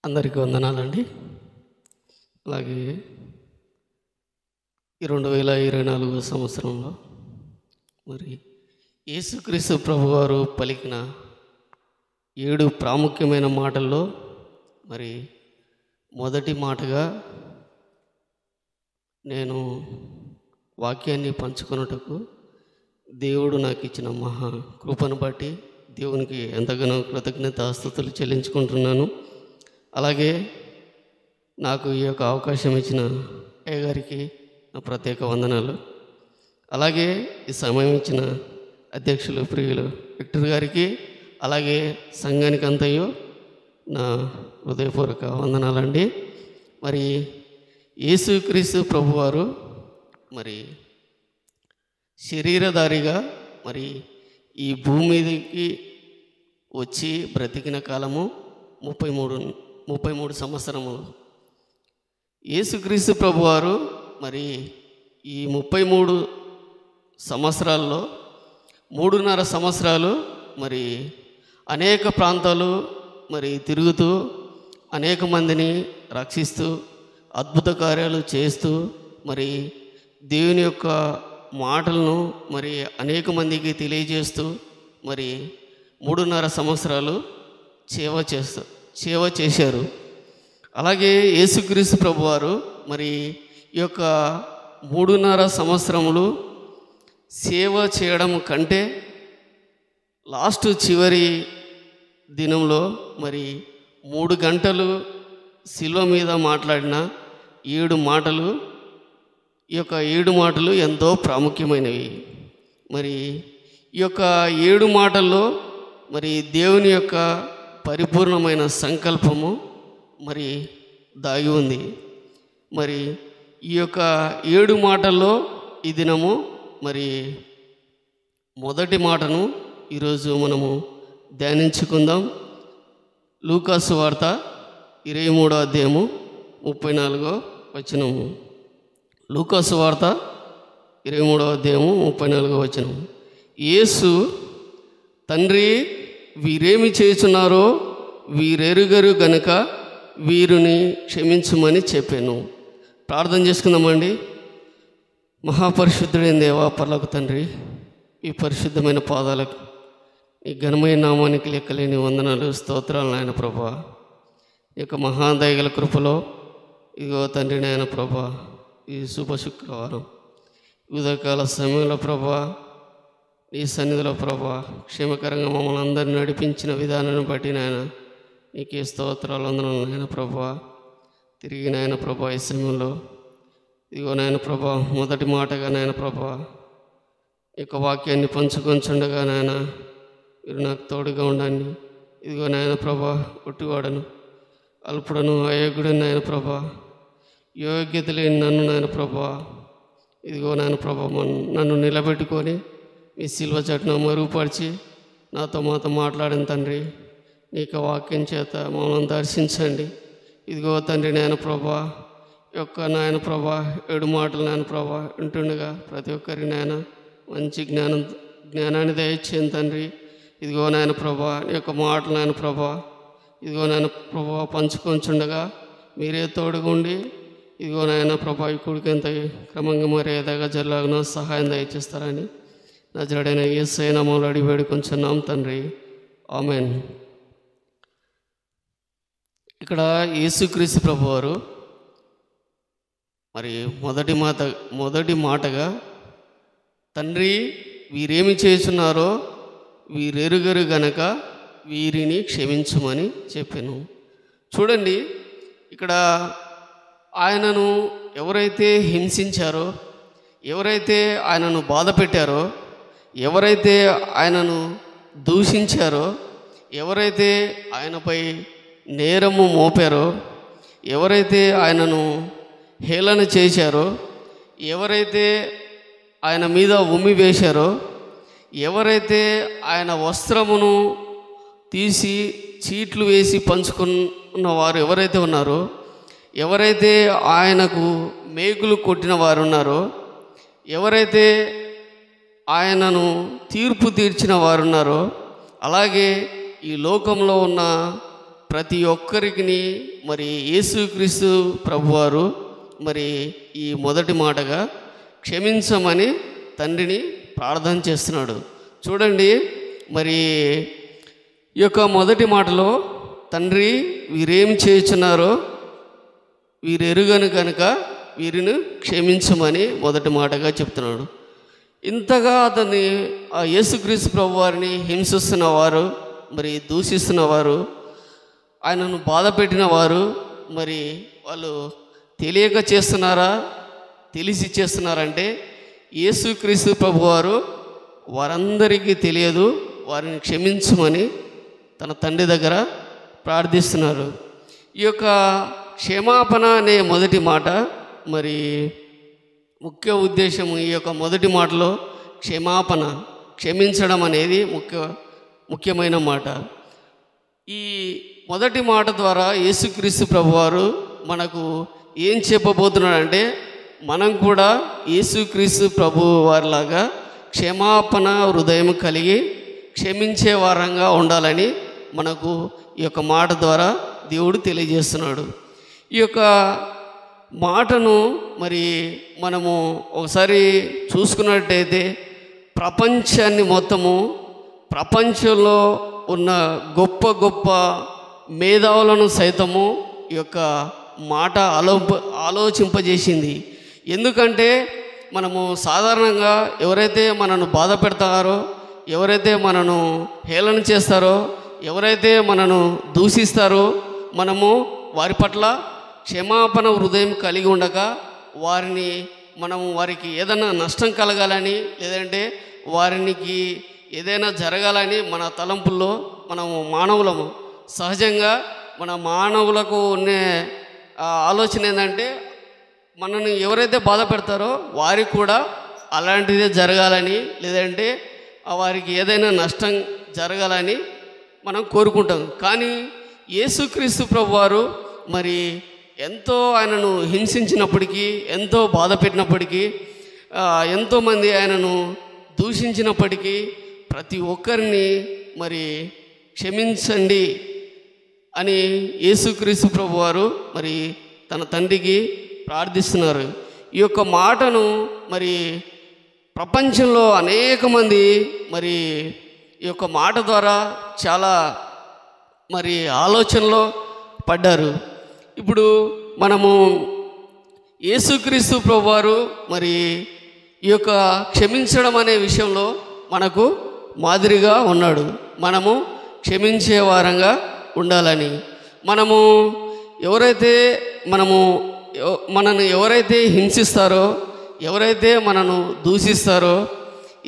అందరికీ వందనాలండి. అలాగే ఈ 2024 సంవత్సరంలో మరి యేసుక్రీస్తు ప్రభువారు పలికిన 7 ప్రాముఖ్యమైన మాటల్లో మరి మొదటి మాటగా నేను వాక్యాన్ని పంచుకొనుటకు దేవుడు నాకు ఇచ్చిన మహా కృపను బట్టి దేవునికి ఎంతగానో కృతజ్ఞతాస్తుతులు చెల్లించుకుంటున్నాను. అలాగే నాకు ఈ యొక్క అవకాశం ఇచ్చిన అయ్య గారికి నా ప్రత్యేక వందనాలు. అలాగే ఈ సమయం ఇచ్చిన అధ్యక్షులు ప్రియులు విక్టర్ గారికి, అలాగే సంఘానికి అంతయు నా హృదయపూర్వక వందనాలండి. మరి యేసుక్రీస్తు ప్రభువారు మరి శరీరధారిగా మరి ఈ భూమి మీదకి వచ్చి బ్రతికిన కాలము 33 సంవత్సరములు. యేసుక్రీస్తు ప్రభువారు మరి ఈ 33 సంవత్సరాల్లో 3.5 సంవత్సరాలు మరి అనేక ప్రాంతాలు మరి తిరుగుతూ అనేక మందిని రక్షిస్తూ అద్భుత కార్యాలు చేస్తూ మరి దేవుని యొక్క మాటలను మరి అనేక మందికి తెలియజేస్తూ మరి 3.5 సంవత్సరాలు సేవ చేశారు. అలాగే యేసుక్రీస్తు ప్రభువారు మరి ఈ యొక్క 3.5 సంవత్సరములు సేవ చేయడం కంటే లాస్ట్ చివరి దినంలో మరి 3 గంటలు శిలువ మీద మాట్లాడిన 7 మాటలు, ఈ యొక్క 7 మాటలు ఎంతో ప్రాముఖ్యమైనవి. మరి ఈ యొక్క 7 మాటల్లో మరి దేవుని యొక్క పరిపూర్ణమైన సంకల్పము మరి దాగి ఉంది. మరి ఈ యొక్క 7 మాటల్లో ఈ దినము మరి మొదటి మాటను ఈరోజు మనము ధ్యానించుకుందాం. లూకాసు వార్త 23వ అధ్యాయము 34వ వచనము. లూకాసు వార్త 23వ అధ్యాయము 34వ వచనము. యేసు, తండ్రి, వీరేమి చేస్తున్నారో వీరెరుగరు గనుక వీరిని క్షమించుమని చెప్పాను. ప్రార్థన చేసుకుందామండి. మహాపరిశుద్ధుడైన దేవా, పరలోక తండ్రి, ఈ పరిశుద్ధమైన పాదాలకు ఈ ఘనమైన నామానికి లెక్కలేని వందనాలు, స్తోత్రాలు నాయన ప్రభా. ఈ యొక్క మహాదయగల కృపలో ఇగో తండ్రి నాయన ప్రభా, ఈ శుభ శుక్రవారం ఉదయకాల సమయంలో ప్రభా ఈ సన్నిధిలో ప్రభా క్షేమకరంగా మమ్మల్ని అందరినీ నడిపించిన విధానాన్ని బట్టి నాయన నీకే స్తోత్రాలు వందనాలు నాయన ప్రభా. తిరిగి నాయన ప్రభా ఈ సమయంలో ఇదిగో నాయన ప్రభా మొదటి మాటగా నాయన ప్రభా ఈ యొక్క వాక్యాన్ని పంచుకొంచుండగా నాయన మీరు నాకు తోడుగా ఉండండి. ఇదిగో నాయన ప్రభా ఒట్టివాడను, అల్పుడను, అయోగ్యుడను నాయన ప్రభా, యోగ్యత లేని నన్ను నాయన ప్రభా ఇదిగో నాయన ప్రభా నన్ను నిలబెట్టుకొని మీ సిల్వ చట్న మరుగుపరిచి నాతో మాట్లాడిన తండ్రి, నీకు వాక్యం చేత మమ్మల్ని దర్శించండి. ఇదిగో తండ్రి నాయన ప్రభా యొక్క నాయన ప్రభా 7 మాటలు నాయన ప్రభా వింటుండగా ప్రతి ఒక్కరి నాయన మంచి జ్ఞానాన్ని దయచేయండి తండ్రి. ఇదిగో నాయన ప్రభా నీ యొక్క మాటలు నాయన ప్రభా ఇదిగో నాయన ప్రభా పంచుకొంచుండగా మీరే తోడుగుండి ఇదిగో నాయన ప్రభా ఈ కొడుకు ఎంత క్రమంగా మర్యాదగా జరలాగిన సహాయం దయచేస్తారని నజరుడైన యేసయ్య నామములో అడిగి వేడుకొంచున్నాం తండ్రి, ఆమెన్. ఇక్కడ యేసుక్రీస్తు ప్రభువారు మరి మొదటి మాటగా తండ్రి, వీరేమి చేస్తున్నారో వీరెరుగరు గనక వీరిని క్షమించుమని చెప్పాను. చూడండి, ఇక్కడ ఆయనను ఎవరైతే హింసించారో, ఎవరైతే ఆయనను బాధ పెట్టారో, ఎవరైతే ఆయనను దూషించారో, ఎవరైతే ఆయనపై నేరము మోపారో, ఎవరైతే ఆయనను హేళన చేశారో, ఎవరైతే ఆయన మీద ఉమ్మి వేశారో, ఎవరైతే ఆయన వస్త్రమును తీసి చీట్లు వేసి పంచుకున్న వారు ఎవరైతే ఉన్నారో, ఎవరైతే ఆయనకు మేకులు కొట్టిన వారు ఉన్నారో, ఎవరైతే ఆయనను తీర్పు తీర్చిన వారు ఉన్నారో, అలాగే ఈ లోకంలో ఉన్న ప్రతి ఒక్కరికి మరి యేసుక్రీస్తు ప్రభువారు మరి ఈ మొదటి మాటగా క్షమించమని తండ్రిని ప్రార్థన చేస్తున్నాడు. చూడండి, మరి ఈ యొక్క మొదటి మాటలో తండ్రి వీరేం చేయుచున్నారో వీరు ఎరుగను కనుక వీరిని క్షమించమని మొదటి మాటగా చెప్తున్నాడు. ఇంతగా అతన్ని ఆ యేసుక్రీస్తు ప్రభువారిని హింసిస్తున్న వారు, మరి దూషిస్తున్నవారు, ఆయనను బాధ పెట్టిన వారు, మరి వాళ్ళు తెలియక చేస్తున్నారా తెలిసి చేస్తున్నారంటే యేసుక్రీస్తు ప్రభువారు వారందరికీ తెలియదు, వారిని క్షమించమని తన తండ్రి దగ్గర ప్రార్థిస్తున్నారు. ఈ యొక్క క్షమాపణ అనే మొదటి మాట మరి ముఖ్య ఉద్దేశం. ఈ యొక్క మొదటి మాటలో క్షమాపణ, క్షమించడం అనేది ముఖ్యమైన మాట. ఈ మొదటి మాట ద్వారా యేసుక్రీస్తు ప్రభువారు మనకు ఏం చెప్పబోతున్నాడంటే మనం కూడా యేసుక్రీస్తు ప్రభు వారిలాగా క్షమాపణ హృదయం కలిగి క్షమించే వారంగా ఉండాలని మనకు ఈ యొక్క మాట ద్వారా దేవుడు తెలియజేస్తున్నాడు. ఈ యొక్క మాటను మరి మనము ఒకసారి చూసుకున్నట్టయితే ప్రపంచాన్ని మొత్తము, ప్రపంచంలో ఉన్న గొప్ప గొప్ప మేధావులను సైతము ఈ యొక్క మాట ఆలోచింపజేసింది. ఎందుకంటే మనము సాధారణంగా ఎవరైతే మనను బాధ పెడతారో, ఎవరైతే మనను హేళన చేస్తారో, ఎవరైతే మనను దూషిస్తారో మనము వారి పట్ల క్షమాపణ హృదయం కలిగి ఉండక వారికి ఏదైనా నష్టం కలగాలని, లేదంటే వారికి ఏదైనా జరగాలని మన తలంపుల్లో మనము మానవులము సహజంగా మన మానవులకు ఉన్న ఆలోచన ఏంటంటే మనల్ని ఎవరైతే బాధ పెడతారో వారికి కూడా అలాంటిదే జరగాలని, లేదంటే వారికి ఏదైనా నష్టం జరగాలని మనం కోరుకుంటాం. కానీ యేసుక్రీస్తు ప్రభువారు మరి ఎంతో ఆయనను హింసించినప్పటికీ, ఎంతో బాధ పెట్టినప్పటికీ, ఎంతోమంది ఆయనను దూషించినప్పటికీ ప్రతి ఒక్కరిని మరి క్షమించండి అని యేసుక్రీస్తు ప్రభువారు మరి తన తండ్రికి ప్రార్థిస్తున్నారు. ఈ యొక్క మాటను మరి ప్రపంచంలో అనేక మంది మరి ఈ యొక్క మాట ద్వారా చాలా మరి ఆలోచనలో పడ్డారు. ఇప్పుడు మనము యేసుక్రీస్తు ప్రభువారు మరి ఈ యొక్క క్షమించడం అనే విషయంలో మనకు మాదిరిగా ఉన్నాడు. మనము క్షమించే వారంగా ఉండాలని, మనను ఎవరైతే హింసిస్తారో, ఎవరైతే మనను దూషిస్తారో,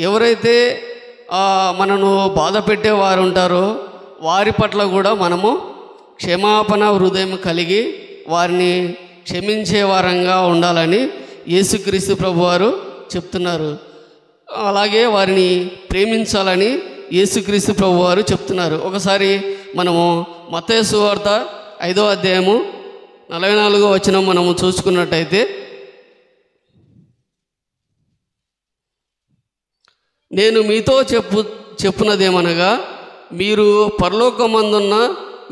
ఎవరైతే మనను బాధ పెట్టేవారు ఉంటారో వారి పట్ల కూడా మనము క్షమాపణ హృదయం కలిగి వారిని క్షమించే వారంగా ఉండాలని యేసుక్రీస్తు ప్రభువారు చెప్తున్నారు. అలాగే వారిని ప్రేమించాలని యేసుక్రీస్తు ప్రభువారు చెప్తున్నారు. ఒకసారి మనము మత్తయి సువార్త 5వ అధ్యాయము 44వ వచనం మనము చూసుకున్నట్టయితే, నేను మీతో చెప్పున్నదేమనగా మీరు పరలోకమందున్న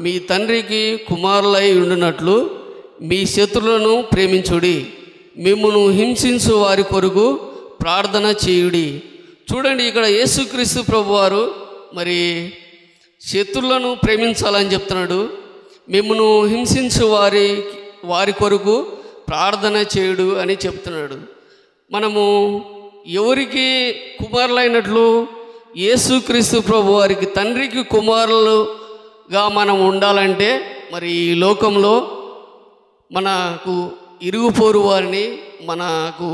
మీ తండ్రికి కుమారులై ఉండునట్లు మీ శత్రులను ప్రేమించుడి, మిమ్మును హింసించు వారి కొరకు ప్రార్థన చేయుడి. చూడండి, ఇక్కడ యేసుక్రీస్తు ప్రభువారు మరి శత్రులను ప్రేమించాలని చెప్తున్నాడు. మిమ్మును హింసించు వారి కొరకు ప్రార్థన చేయుడు అని చెప్తున్నాడు. మనము ఎవరికి కుమారులైనట్లు? యేసుక్రీస్తు ప్రభువారికి తండ్రికి కుమారులుగా మనం ఉండాలంటే మరి ఈ లోకంలో మనకు ఇరుగుపోరు వారిని, మనకు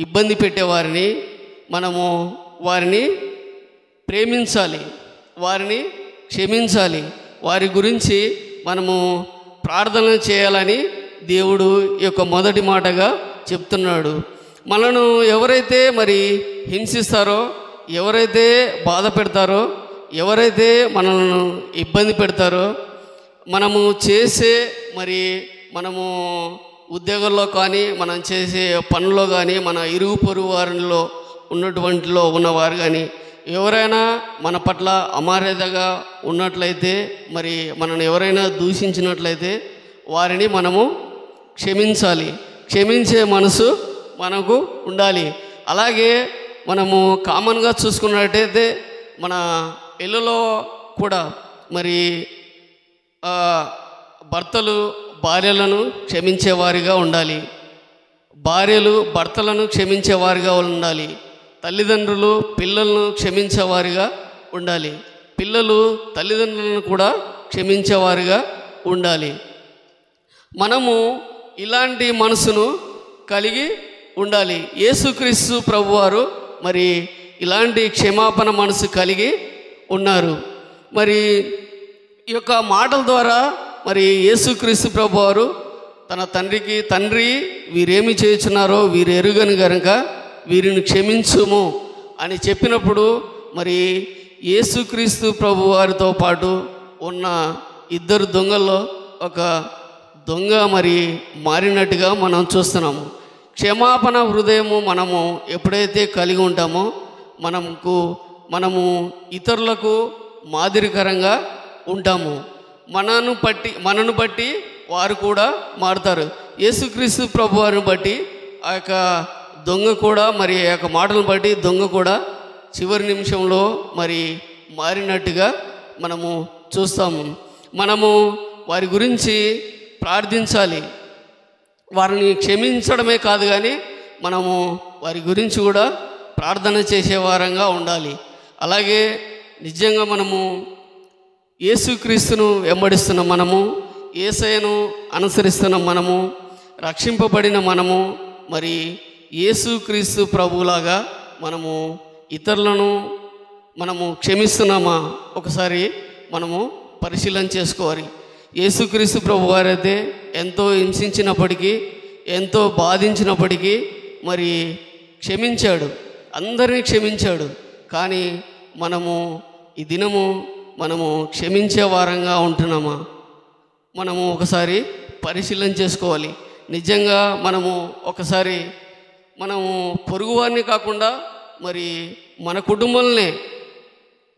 ఇబ్బంది పెట్టేవారిని మనము వారిని ప్రేమించాలి, వారిని క్షమించాలి, వారి గురించి మనము ప్రార్థన చేయాలని దేవుడు ఈ యొక్క మొదటి మాటగా చెప్తున్నాడు. మనను ఎవరైతే మరి హింసిస్తారో, ఎవరైతే బాధ పెడతారో, ఎవరైతే మనల్ని ఇబ్బంది పెడతారో, మనము ఉద్యోగంలో కానీ, మనం చేసే పనుల్లో కానీ, మన ఇరుగు పొరుగు వారిలో ఉన్నవారు కానీ ఎవరైనా మన పట్ల అమర్యాదగా ఉన్నట్లయితే, మరి మనల్ని ఎవరైనా దూషించినట్లయితే వారిని మనము క్షమించాలి. క్షమించే మనసు మనకు ఉండాలి. అలాగే మనము కామన్గా చూసుకున్నట్టయితే మన ఇళ్ళలో కూడా మరి భర్తలు భార్యలను క్షమించేవారిగా ఉండాలి, భార్యలు భర్తలను క్షమించేవారిగా ఉండాలి, తల్లిదండ్రులు పిల్లలను క్షమించేవారిగా ఉండాలి, పిల్లలు తల్లిదండ్రులను కూడా క్షమించేవారిగా ఉండాలి. మనము ఇలాంటి మనసును కలిగి ఉండాలి. యేసుక్రీస్తు ప్రభువారు మరి ఇలాంటి క్షమాపణ మనసు కలిగి ఉన్నారు. మరి ఈ యొక్క మాటల ద్వారా మరి యేసుక్రీస్తు ప్రభువారు తన తండ్రికి, తండ్రి వీరేమి చేయుచున్నారో వీరు ఎరుగని గనుక వీరిని క్షమించుము అని చెప్పినప్పుడు మరి యేసుక్రీస్తు ప్రభువారితో పాటు ఉన్న ఇద్దరు దొంగల్లో ఒక దొంగ మరి మారినట్టుగా మనం చూస్తున్నాము. క్షమాపణ హృదయము మనము ఎప్పుడైతే కలిగి ఉంటామో మనము ఇతరులకు మాదిరికరంగా ఉంటాము. మనను బట్టి వారు కూడా మారుతారు. యేసుక్రీస్తు ప్రభువారిని బట్టి ఆ యొక్క దొంగ కూడా మరి ఆ యొక్క మాటలను బట్టి దొంగ కూడా చివరి నిమిషంలో మరి మారినట్టుగా మనము చూస్తాము. మనము వారి గురించి ప్రార్థించాలి. వారిని క్షమించడమే కాదు కానీ మనము వారి గురించి కూడా ప్రార్థన చేసేవారంగా ఉండాలి. అలాగే నిజంగా మనము యేసుక్రీస్తును వెంబడిస్తున్న మనము, యేసయ్యను అనుసరిస్తున్న మనము, రక్షింపబడిన మనము మరి యేసుక్రీస్తు ప్రభువులాగా మనము ఇతరులను మనము క్షమిస్తున్నామా ఒకసారి మనము పరిశీలన చేసుకోవాలి. యేసుక్రీస్తు ప్రభు వారైతే ఎంతో హింసించినప్పటికీ, ఎంతో బాధించినప్పటికీ మరి క్షమించాడు, అందరినీ క్షమించాడు. కానీ మనము ఈ దినము మనము క్షమించే వారంగా ఉంటున్నామా మనము ఒకసారి పరిశీలన చేసుకోవాలి. నిజంగా మనము ఒకసారి మనము పొరుగువారిని కాకుండా మరి మన కుటుంబంలోనే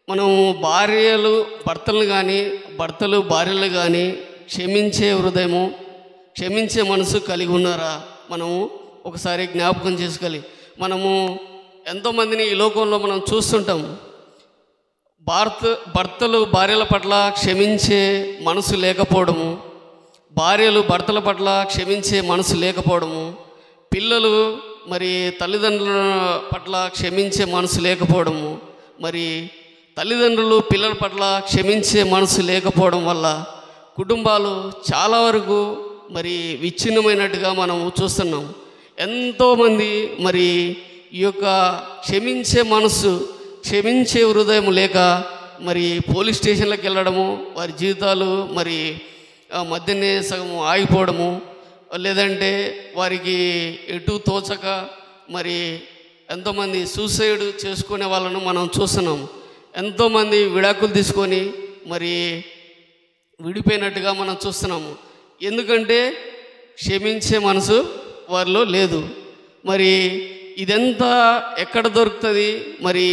మనము భార్యలు భర్తలు కానీ, భర్తలు భార్యలు కానీ క్షమించే హృదయము, క్షమించే మనసు కలిగి ఉన్నారా మనము ఒకసారి జ్ఞాపకం చేసుకోవాలి. మనము ఎంతోమందిని ఈ లోకంలో మనం చూస్తుంటాము. భర్తలు భార్యల పట్ల క్షమించే మనసు లేకపోవడము, భార్యలు భర్తల పట్ల క్షమించే మనసు లేకపోవడము, పిల్లలు మరి తల్లిదండ్రుల పట్ల క్షమించే మనసు లేకపోవడము, మరి తల్లిదండ్రులు పిల్లల పట్ల క్షమించే మనసు లేకపోవడం వల్ల కుటుంబాలు చాలా వరకు మరి విచ్ఛిన్నమైనట్టుగా మనం చూస్తున్నాం. ఎంతోమంది మరి ఈ యొక్క క్షమించే మనసు, క్షమించే హృదయం లేక మరి పోలీస్ స్టేషన్లకు వెళ్ళడము, వారి జీవితాలు మరి మధ్యనే సగం ఆగిపోవడము, లేదంటే వారికి ఎటు తోచక మరి ఎంతోమంది సూసైడ్ చేసుకునే వాళ్ళను మనం చూస్తున్నాం. ఎంతోమంది విడాకులు తీసుకొని మరి విడిపోయినట్టుగా మనం చూస్తున్నాము. ఎందుకంటే క్షమించే మనసు వారిలో లేదు. మరి ఇదంతా ఎక్కడ దొరుకుతుంది, మరి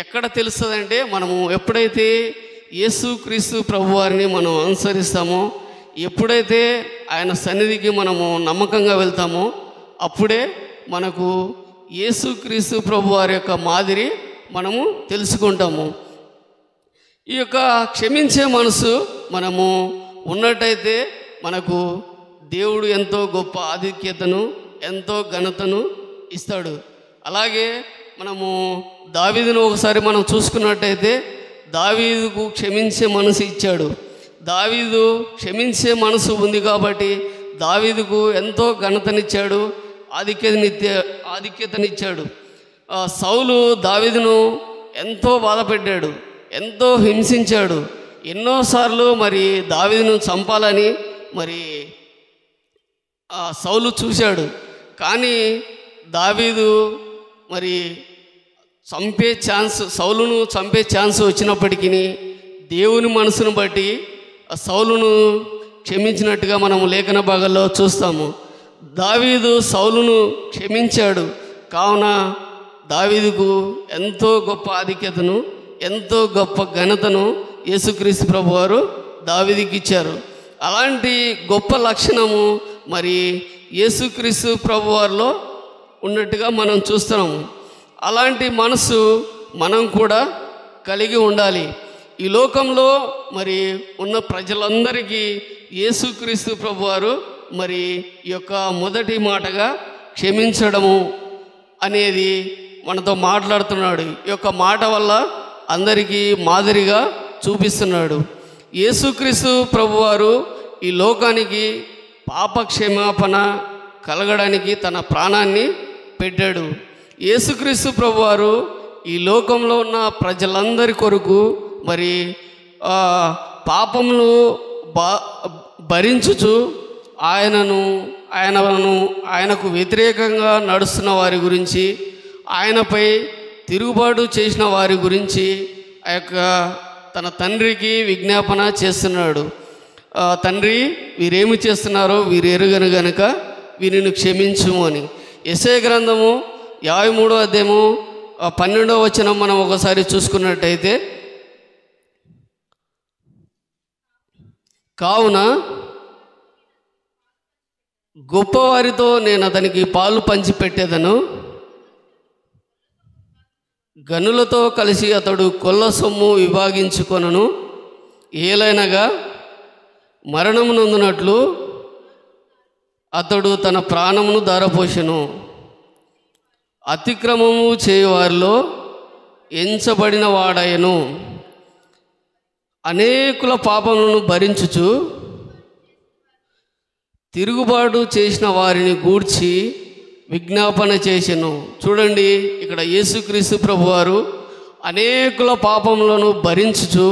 ఎక్కడ తెలుస్తుంది అంటే మనము ఎప్పుడైతే యేసుక్రీస్తు ప్రభువారిని మనం అనుసరిస్తామో, ఎప్పుడైతే ఆయన సన్నిధికి మనము నమ్మకంగా వెళ్తామో అప్పుడే మనకు యేసుక్రీస్తు ప్రభువారి యొక్క మాదిరి మనము తెలుసుకుంటాము. ఈ యొక్క క్షమించే మనసు మనము ఉన్నట్టయితే మనకు దేవుడు ఎంతో గొప్ప ఆధిక్యతను, ఎంతో ఘనతను ఇస్తాడు. అలాగే మనము దావీదును ఒకసారి మనం చూసుకున్నట్టయితే దావీదుకు క్షమించే మనసు ఇచ్చాడు. దావీదు క్షమించే మనసు ఉంది కాబట్టి దావీదుకు ఎంతో ఘనతనిచ్చాడు, ఆధిక్యతనిచ్చాడు. సౌలు దావీదును ఎంతో బాధపెట్టాడు, ఎంతో హింసించాడు. ఎన్నోసార్లు మరి దావీదును చంపాలని మరి సౌలు చూశాడు. కానీ దావీదు మరి సౌలును చంపే ఛాన్స్ వచ్చినప్పటికీ దేవుని మనసును బట్టి సౌలును క్షమించినట్టుగా మనము లేఖన భాగాల్లో చూస్తాము. దావీదు సౌలును క్షమించాడు. కావున దావీదుకు ఎంతో గొప్ప ఆధిక్యతను, ఎంతో గొప్ప ఘనతను యేసుక్రీస్తు ప్రభువారు దావీదుకి ఇచ్చారు. అలాంటి గొప్ప లక్షణము మరి యేసుక్రీస్తు ప్రభువారిలో ఉన్నట్టుగా మనం చూస్తున్నాము. అలాంటి మనసు మనం కూడా కలిగి ఉండాలి. ఈ లోకంలో మరి ఉన్న ప్రజలందరికీ యేసుక్రీస్తు ప్రభువారు మరి ఈ యొక్క మొదటి మాటగా క్షమించడము అనేది మనతో మాట్లాడుతున్నాడు. ఈ యొక్క మాట వల్ల అందరికీ మాదిరిగా చూపిస్తున్నాడు. యేసుక్రీస్తు ప్రభువారు ఈ లోకానికి పాప క్షమాపణ కలగడానికి తన ప్రాణాన్ని పెట్టాడు. యేసుక్రీస్తు ప్రభువారు ఈ లోకంలో ఉన్న ప్రజలందరి కొరకు మరి పాపములు భరించుచు ఆయనకు వ్యతిరేకంగా నడుస్తున్న వారి గురించి, ఆయనపై తిరుగుబాటు చేసిన వారి గురించి ఆ యొక్క తన తండ్రికి విజ్ఞాపన చేస్తున్నాడు. తండ్రి, వీరేమి చేస్తున్నారో వీరు ఎరుగను గనుక వీరిని క్షమించుము అని. యెషయా గ్రంథము 53వ అధ్యాయము 12వ వచనం మనం ఒకసారి చూసుకున్నట్టయితే, కావున గొప్పవారితో నేను అతనికి పాలు పంచిపెట్టేదను, గనులతో కలిసి అతడు కొల్ల సొమ్ము విభాగించుకొనను. ఏలైనగా మరణము నొందినట్లు అతడు తన ప్రాణమును ధారపోసెను. అతిక్రమము చేయువారిలో ఎంచబడిన వాడయను. అనేకుల పాపములను భరించుచు తిరుగుబాటు చేసిన వారిని గూర్చి విజ్ఞాపన చేసెను. చూడండి, ఇక్కడ యేసుక్రీస్తు ప్రభువారు అనేకుల పాపములను భరించుచు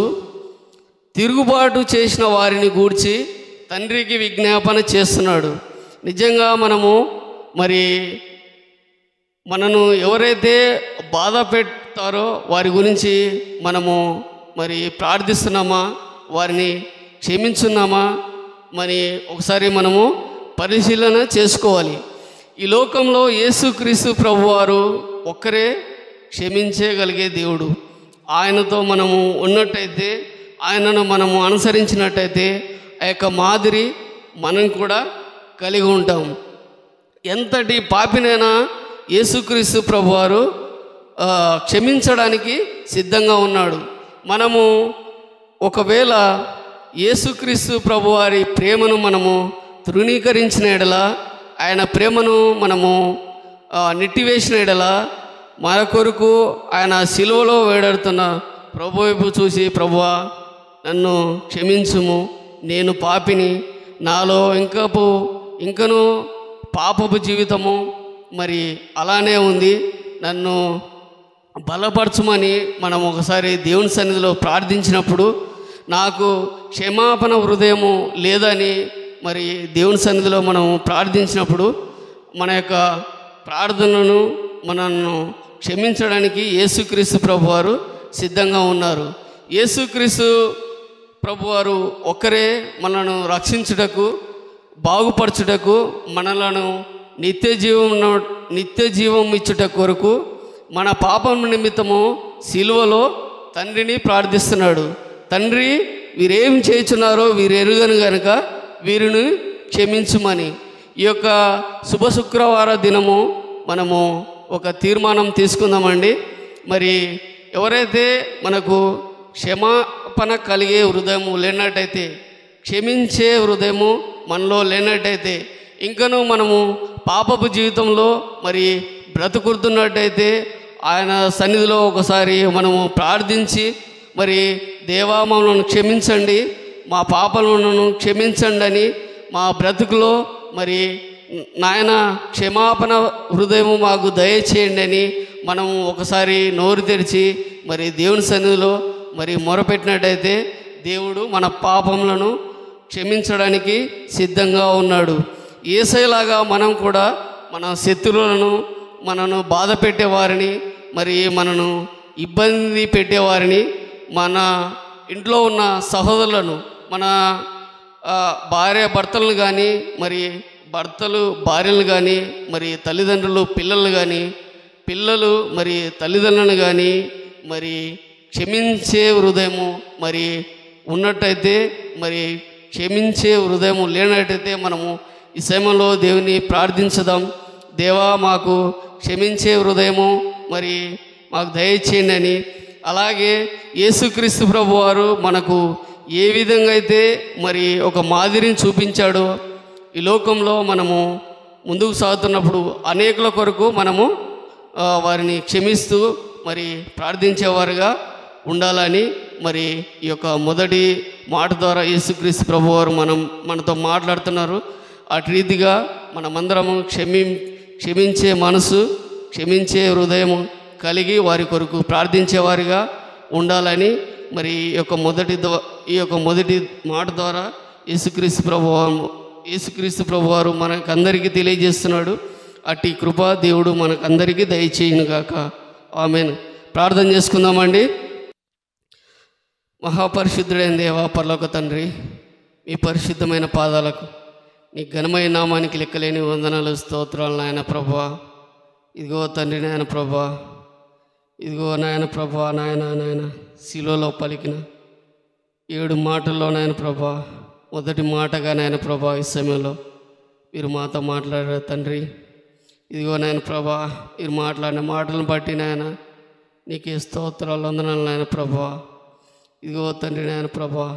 తిరుగుబాటు చేసిన వారిని గూర్చి తండ్రికి విజ్ఞాపన చేస్తున్నాడు. నిజంగా మనను ఎవరైతే బాధ పెడతారో వారి గురించి మనము ప్రార్థిస్తున్నామా, వారిని క్షమించున్నామా ఒకసారి మనము పరిశీలన చేసుకోవాలి. ఈ లోకంలో యేసుక్రీస్తు ప్రభువారు ఒక్కరే క్షమించగలిగే దేవుడు. ఆయనతో మనము ఉన్నట్టయితే, ఆయనను మనము అనుసరించినట్టయితే ఆ యొక్క మాదిరి మనం కూడా కలిగి ఉంటాం. ఎంతటి పాపినైనా యేసుక్రీస్తు ప్రభువారు క్షమించడానికి సిద్ధంగా ఉన్నాడు. మనము ఒకవేళ యేసుక్రీస్తు ప్రభువారి ప్రేమను మనము తృణీకరించిన ఎడల, ఆయన ప్రేమను మనము నెట్టివేసిన ఎడల, మన కొరకు ఆయన సిలువలో వేలాడుతున్న ప్రభు వైపు చూసి, ప్రభువా నన్ను క్షమించుము, నేను పాపిని, నాలో ఇంకను పాపపు జీవితము అలానే ఉంది, నన్ను బలపరచుమని మనం ఒకసారి దేవుని సన్నిధిలో ప్రార్థించినప్పుడు, నాకు క్షమాపణ హృదయము లేదని దేవుని సన్నిధిలో మనం ప్రార్థించినప్పుడు మన యొక్క ప్రార్థనను మనను క్షమించడానికి యేసుక్రీస్తు ప్రభువారు సిద్ధంగా ఉన్నారు. యేసుక్రీస్తు ప్రభువారు ఒక్కరే మనను రక్షించుటకు, బాగుపరచుటకు, మనలను నిత్య జీవం ఇచ్చుట కొరకు మన పాపం నిమిత్తము సిలువలో తండ్రిని ప్రార్థిస్తున్నాడు. తండ్రి, వీరేం చేయుచున్నారో వీరు ఎరుగను గనుక వీరిని క్షమించుమని. ఈ యొక్క శుభ శుక్రవార దినము మనము ఒక తీర్మానం తీసుకుందామండి. ఎవరైతే మనకు క్షమాపణ కలిగే హృదయము లేనట్టయితే, క్షమించే హృదయము మనలో లేనట్టయితే, ఇంకనూ మనము పాపపు జీవితంలో బ్రతుకుతున్నట్టయితే ఆయన సన్నిధిలో ఒకసారి మనము ప్రార్థించి, దేవా మమ్మల్ని క్షమించండి, మా పాపలను క్షమించండి అని, మా బ్రతుకులో నాయన క్షమాపణ హృదయము మాకు దయచేయండి అని మనము ఒకసారి నోరు తెరిచి దేవుని సన్నిధిలో మొరపెట్టినట్టయితే దేవుడు మన పాపములను క్షమించడానికి సిద్ధంగా ఉన్నాడు. యేసయ్యలాగా మనం కూడా మన శత్రువులను, మనను బాధ పెట్టేవారిని, మనను ఇబ్బంది పెట్టేవారిని, మన ఇంట్లో ఉన్న సహోదరులను, మన భార్య భర్తలను కానీ, భర్తలు భార్యలు కానీ, తల్లిదండ్రులు పిల్లలు కానీ, పిల్లలు మరి తల్లిదండ్రులను కానీ మరి క్షమించే హృదయము మరి ఉన్నట్టయితే, మరి క్షమించే హృదయము లేనట్టయితే మనము ఈ సమయంలో దేవుని ప్రార్థించుదాం. దేవా, మాకు క్షమించే హృదయము మరి మాకు దయచేయండి అని. అలాగే యేసుక్రీస్తు ప్రభువారు మనకు ఏ విధంగా అయితే మరి ఒక మాదిరిని చూపించాడో, ఈ లోకంలో మనము ముందుకు సాగుతున్నప్పుడు అనేకుల కొరకు మనము వారిని క్షమిస్తూ మరి ప్రార్థించేవారుగా ఉండాలని మరి ఈ యొక్క మొదటి మాట ద్వారా యేసుక్రీస్తు ప్రభువారు మనతో మాట్లాడుతున్నారు. అటు రీతిగా మనమందరము క్షమించే మనసు, క్షమించే హృదయం కలిగి వారి కొరకు ప్రార్థించేవారిగా ఉండాలని మరి ఈ యొక్క మొదటి మాట ద్వారా యేసుక్రీస్తు ప్రభువారు మనకందరికీ తెలియజేస్తున్నాడు. అట్టి కృప దేవుడు మనకందరికీ దయచేయును గాక. ఆమేన్. ప్రార్థన చేసుకుందామండి. మహాపరిశుద్ధుడైన దేవా, పరలోక తండ్రి, మీ పరిశుద్ధమైన పాదాలకు, నీ ఘనమైన నామానికి లెక్కలేని వందనాలు, స్తోత్రాలు నాయన ప్రభువా. ఇదిగో తండ్రి నాయన ప్రభువా, ఇదిగో నాయన ప్రభువా, నాయన శిలువలో పలికిన 7 మాటల్లో నాయన ప్రభువా, మొదటి మాటగా నాయన ప్రభువా ఈ సమయంలో మీరు మాతో మాట్లాడారు తండ్రి. ఇదిగో నాయన ప్రభువా, మీరు మాట్లాడిన మాటలను బట్టి నాయన నీకే స్తోత్రాలు, వందనాలు నాయన ప్రభువా. ఇదిగో తండ్రి నాయన ప్రభువా,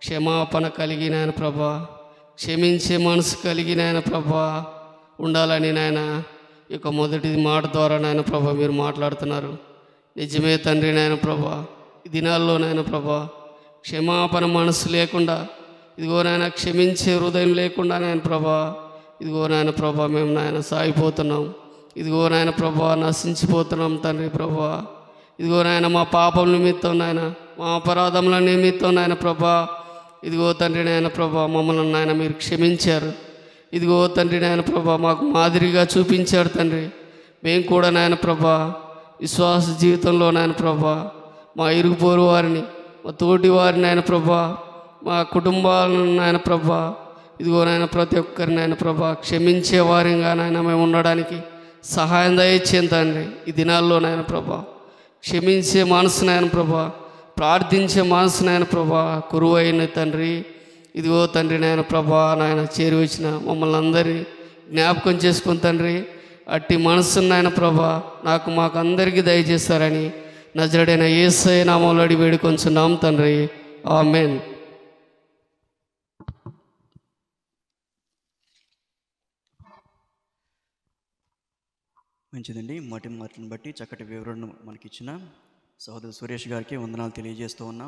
క్షమాపణ కలిగి నాయన ప్రభువా, క్షమించే మనసు కలిగి నాయన ప్రభువా ఉండాలని నాయన ఈ యొక్క మొదటి మాట ద్వారా నాయన ప్రభువా మీరు మాట్లాడుతున్నారు. నిజమే తండ్రి నాయన ప్రభువా, ఈ దినాల్లో నాయన ప్రభువా క్షమాపణ మనసు లేకుండా, ఇదిగో నాయన క్షమించే హృదయం లేకుండా నాయన ప్రభువా, ఇదిగో నాయన ప్రభువా మేము నాయన సాగిపోతున్నాం. ఇదిగో నాయన ప్రభువా నశించిపోతున్నాం తండ్రి ప్రభువా. ఇదిగో నాయన మా పాపం నిమిత్తం నాయన, మా అపరాధముల నిమిత్తం నాయన ప్రభా, ఇదిగో తండ్రి నాయన ప్రభా మమ్మల్ని నాయన మీరు క్షమించారు. ఇదిగో తండ్రి నాయన ప్రభా మాకు మాదిరిగా చూపించారు తండ్రి. మేము కూడా నాయన ప్రభా విశ్వాస జీవితంలో నాయన ప్రభా మా ఇరుగుపోరు వారిని, మా తోటి వారిని నాయన ప్రభా, మా కుటుంబాలను నాయన ప్రభా, ఇదిగో నాయన ప్రతి ఒక్కరిని నాయన ప్రభా క్షమించే వారిగా నాయన మేము ఉండడానికి సహాయం దయచేయండి తండ్రి. ఈ దినాల్లో నాయన ప్రభా క్షమించే మనసు నాయన ప్రభా, ప్రార్థించే మనసు నాయన ప్రభా కురువైన తండ్రి. ఇదిగో తండ్రి నాయన ప్రభా నాయన చేరి వచ్చిన మమ్మల్ని అందరినీ జ్ఞాపకం చేసుకుని తండ్రి, అట్టి మనసును నాయన ప్రభా మాకు అందరికీ దయచేస్తారని నజరేయుడైన యేసయ్య నామములో అడిగి వేడుకొంచున్నాం తండ్రి. ఆమేన్. మంచిదండి. మొదటి మాటలను బట్టి చక్కటి వివరణ మనకిచ్చిన సహోదరు సురేష్ గారికి వందనాలు తెలియజేస్తూ ఉన్నాం.